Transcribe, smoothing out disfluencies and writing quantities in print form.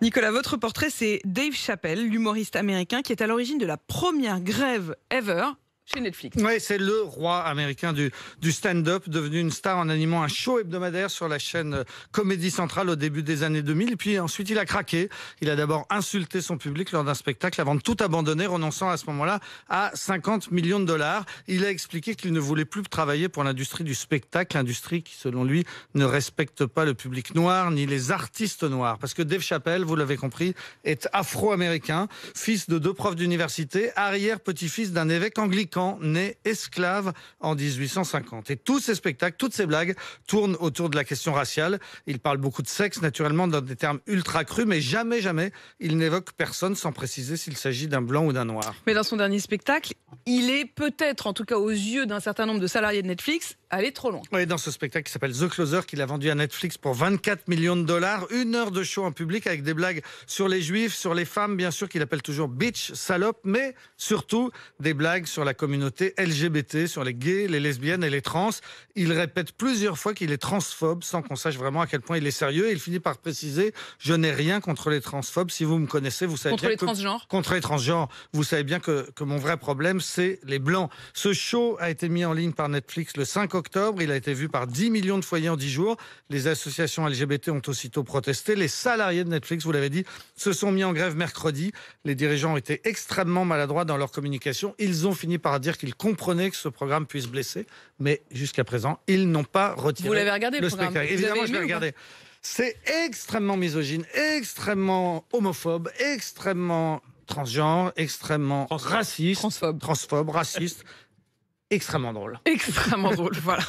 Nicolas, votre portrait, c'est Dave Chappelle, l'humoriste américain qui est à l'origine de la première grève ever chez Netflix. Oui, c'est le roi américain du stand-up, devenu une star en animant un show hebdomadaire sur la chaîne Comédie Centrale au début des années 2000. Et puis ensuite, il a craqué. Il a d'abord insulté son public lors d'un spectacle avant de tout abandonner, renonçant à ce moment-là à 50 millions de dollars. Il a expliqué qu'il ne voulait plus travailler pour l'industrie du spectacle, industrie qui, selon lui, ne respecte pas le public noir ni les artistes noirs. Parce que Dave Chappelle, vous l'avez compris, est afro-américain, fils de 2 profs d'université, arrière-petit-fils d'un évêque anglican, né esclave en 1850. Et tous ces spectacles, toutes ces blagues tournent autour de la question raciale. Il parle beaucoup de sexe, naturellement, dans des termes ultra crus, mais jamais, il n'évoque personne sans préciser s'il s'agit d'un blanc ou d'un noir. Mais dans son dernier spectacle, il est peut-être, en tout cas aux yeux d'un certain nombre de salariés de Netflix, allé trop loin. Oui, dans ce spectacle qui s'appelle The Closer, qu'il a vendu à Netflix pour 24 millions de dollars, 1 heure de show en public avec des blagues sur les juifs, sur les femmes, bien sûr, qu'il appelle toujours bitch, salope, mais surtout des blagues sur la communauté LGBT, sur les gays, les lesbiennes et les trans. Il répète plusieurs fois qu'il est transphobe sans qu'on sache vraiment à quel point il est sérieux. Et il finit par préciser: je n'ai rien contre les transphobes. Si vous me connaissez, vous savez Contre bien les transgenres. Contre les transgenres. Vous savez bien que mon vrai problème, c'est les blancs. Ce show a été mis en ligne par Netflix le 5 octobre. Il a été vu par 10 millions de foyers en 10 jours. Les associations LGBT ont aussitôt protesté. Les salariés de Netflix, vous l'avez dit, se sont mis en grève mercredi. Les dirigeants ont été extrêmement maladroits dans leur communication. Ils ont fini par dire qu'ils comprenaient que ce programme puisse blesser. Mais jusqu'à présent, ils n'ont pas retiré. Vous l'avez regardé le programme. spectacle. Évidemment, je l'ai regardé. C'est extrêmement misogyne, extrêmement homophobe, extrêmement transgenre, extrêmement raciste, Transphobe. transphobe, raciste, extrêmement drôle. Extrêmement drôle, voilà.